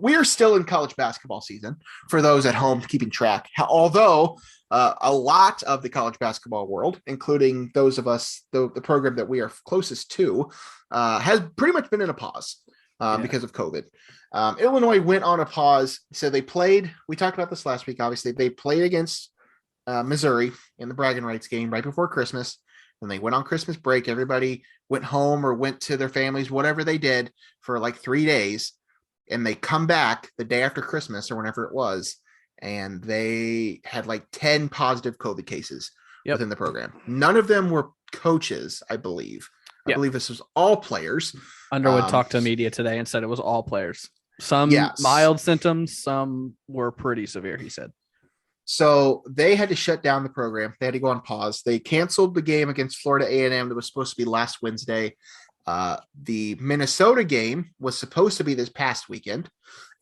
We are still in college basketball season for those at home keeping track. Although a lot of the college basketball world, including those of us, the program that we are closest to, has pretty much been in a pause because of COVID. Illinois went on a pause. So they played, we talked about this last week, obviously. They played against Missouri in the bragging rights game right before Christmas. And they went on Christmas break. Everybody went home or went to their families, whatever they did, for like 3 days. And they come back the day after Christmas or whenever it was, and they had like 10 positive COVID cases within the program. None of them were coaches, I believe. I believe this was all players. Underwood talked to media today and said it was all players. Some mild symptoms, some were pretty severe, he said. So they had to shut down the program. They had to go on pause. They canceled the game against Florida A&M that was supposed to be last Wednesday. The Minnesota game was supposed to be this past weekend.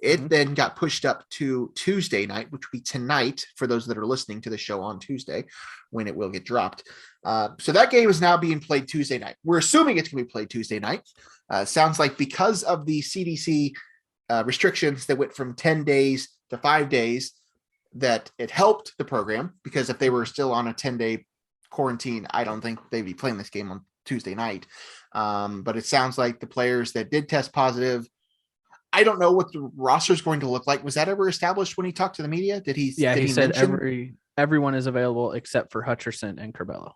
It then got pushed up to Tuesday night, which will be tonight for those that are listening to the show on Tuesday when it will get dropped. So that game is now being played Tuesday night. We're assuming it's going to be played Tuesday night. Sounds like because of the CDC restrictions that went from 10 days to 5 days, that it helped the program, because if they were still on a 10-day quarantine, I don't think they'd be playing this game on Tuesday night. But it sounds like the players that did test positive, I don't know what the roster is going to look like. Was that ever established when he talked to the media? Did he? Yeah, he said everyone is available except for Hutcherson and Curbelo.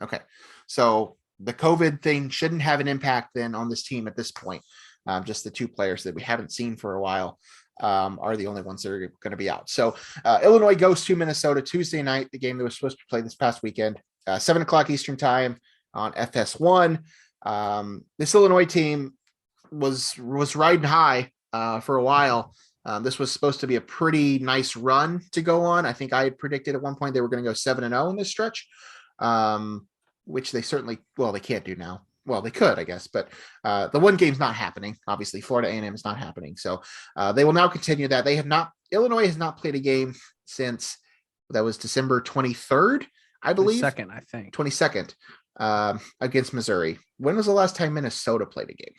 Okay, so the COVID thing shouldn't have an impact then on this team at this point. Just the two players that we haven't seen for a while are the only ones that are going to be out. So Illinois goes to Minnesota Tuesday night, the game that was supposed to play this past weekend, 7:00 Eastern time on FS1. This Illinois team was riding high for a while. This was supposed to be a pretty nice run to go on. I think I had predicted at one point they were going to go 7-0 in this stretch, which they certainly, they can't do now. Well, they could, I guess, but the one game's not happening. Obviously, Florida A&M is not happening. So they will now continue that. Illinois has not played a game since that was December 23rd, I believe. 22nd, I think. 22nd against Missouri. When was the last time Minnesota played a game?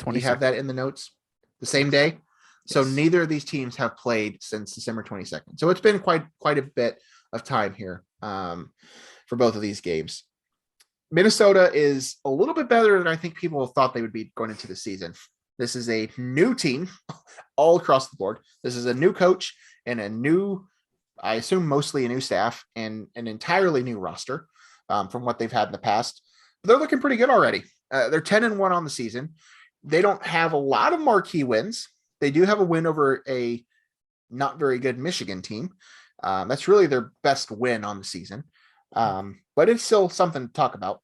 Do you have that in the notes? The same day? Yes. So neither of these teams have played since December 22nd. So it's been quite a bit of time here for both of these games. Minnesota is a little bit better than I think people thought they would be going into the season. This is a new team all across the board. This is a new coach and a new, I assume mostly a new staff and an entirely new roster from what they've had in the past. But they're looking pretty good already. They're 10-1 on the season. They don't have a lot of marquee wins. They do have a win over a not very good Michigan team. That's really their best win on the season. But it's still something to talk about.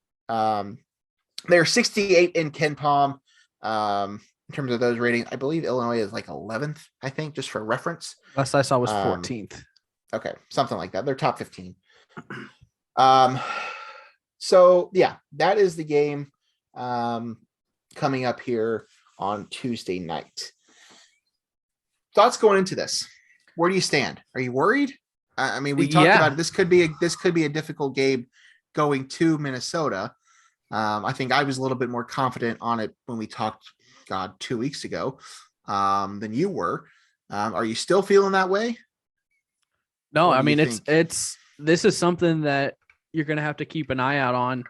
They're 68 in KenPom in terms of those ratings. I believe Illinois is like 11th, I think, just for reference. Last I saw was 14th. Okay, something like that. They're top 15. So, yeah, that is the game coming up here on Tuesday night. Thoughts going into this? Where do you stand? Are you worried? I mean, we talked about it. This could be a difficult game going to Minnesota. I think I was a little bit more confident on it when we talked, 2 weeks ago than you were. Are you still feeling that way? No, I mean, this is something that you're going to have to keep an eye out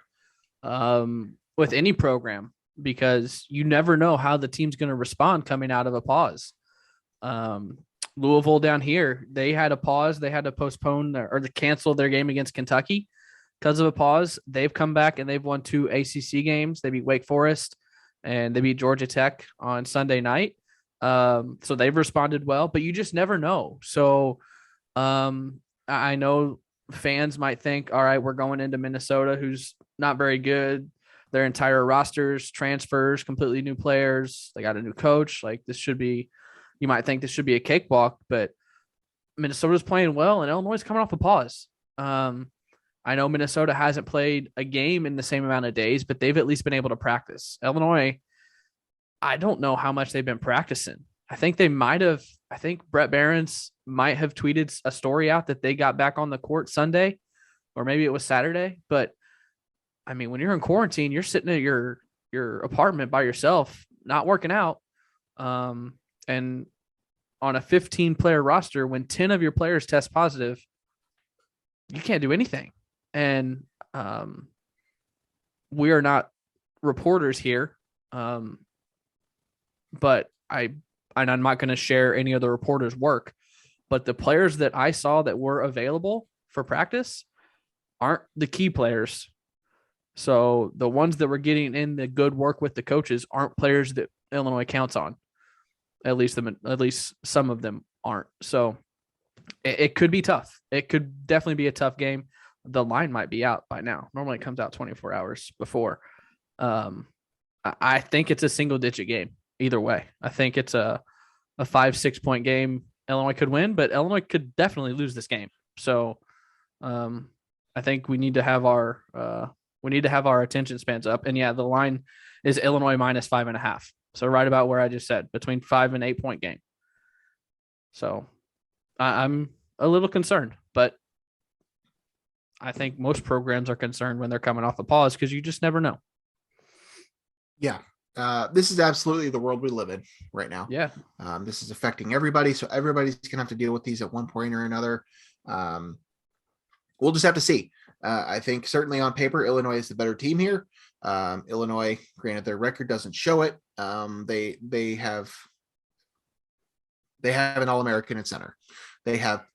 on with any program, because you never know how the team's going to respond coming out of a pause. Louisville down here, they had a pause. They had to postpone or to cancel their game against Kentucky because of a pause. They've come back and they've won 2 ACC games. They beat Wake Forest and they beat Georgia Tech on Sunday night. So they've responded well, but you just never know. So I know fans might think, all right, we're going into Minnesota, who's not very good. Their entire rosters, transfers, completely new players. They got a new coach. Like, you might think this should be a cakewalk, but Minnesota's playing well and Illinois is coming off a pause. I know Minnesota hasn't played a game in the same amount of days, but they've at least been able to practice. Illinois, I don't know how much they've been practicing. I think Brett Barons might have tweeted a story out that they got back on the court Sunday, or maybe it was Saturday. But I mean, when you're in quarantine, you're sitting at your apartment by yourself, not working out. And on a 15-player roster, when 10 of your players test positive, you can't do anything. And we are not reporters here, but I'm not going to share any of the reporters' work. But the players that I saw that were available for practice aren't the key players. So the ones that were getting in the good work with the coaches aren't players that Illinois counts on. At least some of them aren't. So it could be tough. It could definitely be a tough game. The line might be out by now. Normally it comes out 24 hours before. I think it's a single-digit game either way. I think it's a 5-6 point game. Illinois could win, but Illinois could definitely lose this game. So I think we need to have our attention spans up. And yeah, the line is Illinois minus 5.5. So right about where I just said, between 5 and 8 point game. So I'm a little concerned, but I think most programs are concerned when they're coming off a pause because you just never know. Yeah. This is absolutely the world we live in right now. Yeah. This is affecting everybody. So everybody's going to have to deal with these at one point or another. We'll just have to see. I think certainly on paper, Illinois is the better team here. Illinois, granted, their record doesn't show it. They have an All-American at center. They have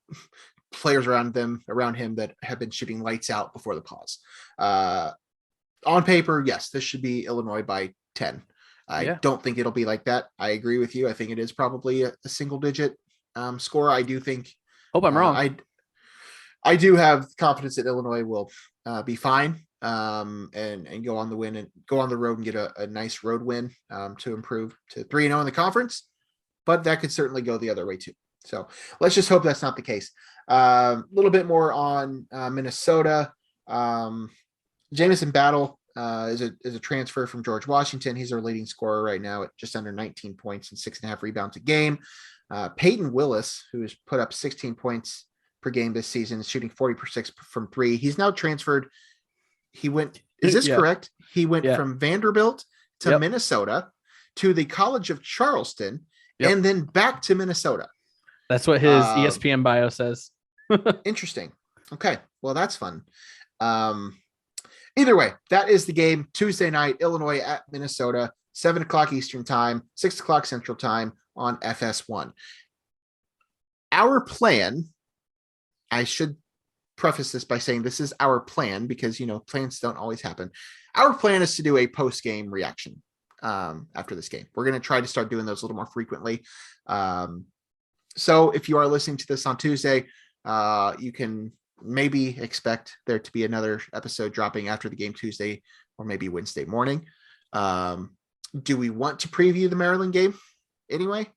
players around him that have been shooting lights out before the pause. On paper, yes, this should be Illinois by 10. I don't think it'll be like that. I agree with you. I think it is probably a single-digit score. I do think. Hope I'm wrong. I do have confidence that Illinois will be fine and go on the win and go on the road and get a nice road win to improve to 3-0 in the conference. But that could certainly go the other way too. So let's just hope that's not the case. A little bit more on Minnesota. Jamison Battle is a transfer from George Washington. He's our leading scorer right now at just under 19 points and 6.5 rebounds a game. Peyton Willis, who has put up 16 points per game this season, is shooting 40% from three. He's now transferred. Is this correct? He went from Vanderbilt to Minnesota to the College of Charleston and then back to Minnesota. That's what his ESPN bio says. Interesting. Okay. Well, that's fun. Either way, that is the game. Tuesday night, Illinois at Minnesota, 7:00 Eastern time, 6:00 Central time on FS1. Our plan, I should preface this by saying this is our plan because, plans don't always happen. Our plan is to do a post-game reaction after this game. We're going to try to start doing those a little more frequently. So if you are listening to this on Tuesday, you can maybe expect there to be another episode dropping after the game Tuesday or maybe Wednesday morning. Do we want to preview the Maryland game anyway?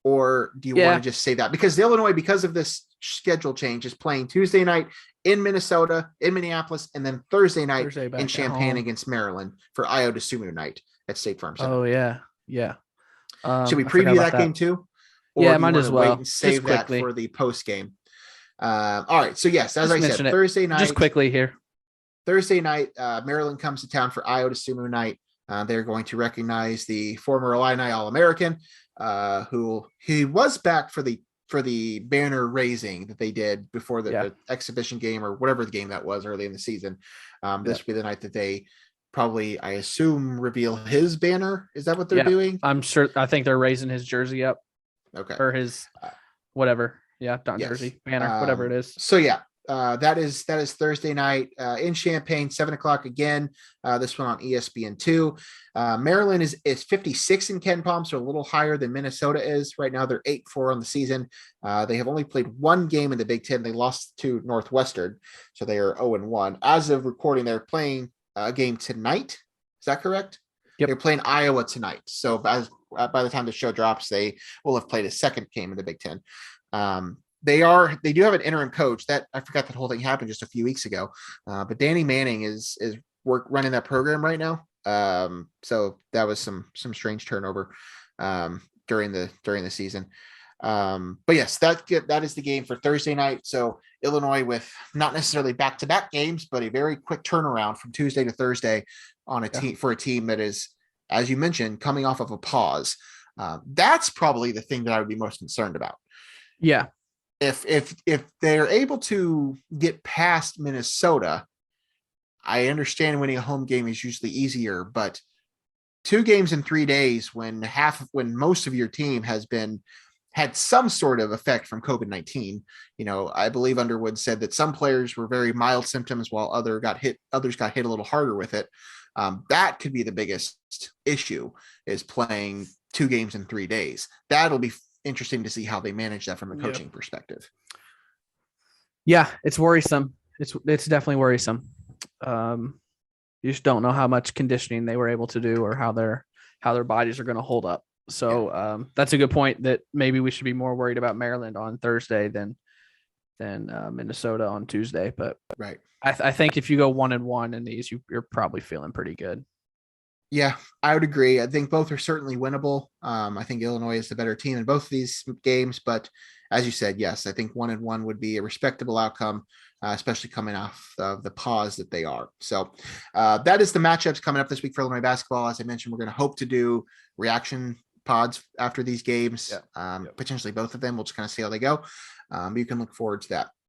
Or do you want to just say that? Because Illinois, because of this schedule change, is playing Tuesday night in Minnesota, in Minneapolis, and then Thursday night in Champaign against Maryland for Iota Sumu night at State Farm Center. Oh, yeah. Yeah. Should we preview that game too? Or might as well. Wait and save that for the post game. All right. So yes, as I said, Thursday night. Just quickly here. Thursday night, Maryland comes to town for Iota Sumu night. They're going to recognize the former Illini All-American, who he was back for the banner raising that they did before the exhibition game or whatever the game that was early in the season. This will be the night that they probably, I assume, reveal his banner. Is that what they're doing? I'm sure. I think they're raising his jersey up. Okay. Or his whatever. Yeah, not jersey, banner, whatever it is. So that is Thursday night in Champaign, 7:00 again. This one on ESPN2. Maryland is 56 in Ken Palm, so a little higher than Minnesota is right now. They're 8-4 on the season. They have only played one game in the Big Ten. They lost to Northwestern, so they are 0-1. As of recording, they're playing a game tonight. Is that correct? Yep. They're playing Iowa tonight. So by the time the show drops, they will have played a second game in the Big Ten. They do have an interim coach. That I forgot that whole thing happened just a few weeks ago. But Danny Manning is running that program right now. So that was some strange turnover during the season. But yes, that is the game for Thursday night. So Illinois with not necessarily back-to-back games, but a very quick turnaround from Tuesday to Thursday on a team that is, as you mentioned, coming off of a pause. That's probably the thing that I would be most concerned about. Yeah. If they're able to get past Minnesota, I understand winning a home game is usually easier, but 2 games in 3 days when most of your team had some sort of effect from COVID-19. I believe Underwood said that some players were very mild symptoms while others got hit a little harder with it. That could be the biggest issue, is playing 2 games in 3 days. That'll be interesting to see how they manage that from a coaching perspective. Yeah, it's worrisome. It's definitely worrisome. You just don't know how much conditioning they were able to do or how their bodies are going to hold up. So that's a good point, that maybe we should be more worried about Maryland on Thursday than Minnesota on Tuesday. But right, I think if you go 1-1 in these, you're probably feeling pretty good. Yeah, I would agree. I think both are certainly winnable. I think Illinois is the better team in both of these games, but as you said, yes, I think 1-1 would be a respectable outcome, especially coming off of the pause that they are. So that is the matchups coming up this week for Illinois basketball. As I mentioned, we're going to hope to do reaction pods after these games, potentially both of them. We'll just kind of see how they go. You can look forward to that.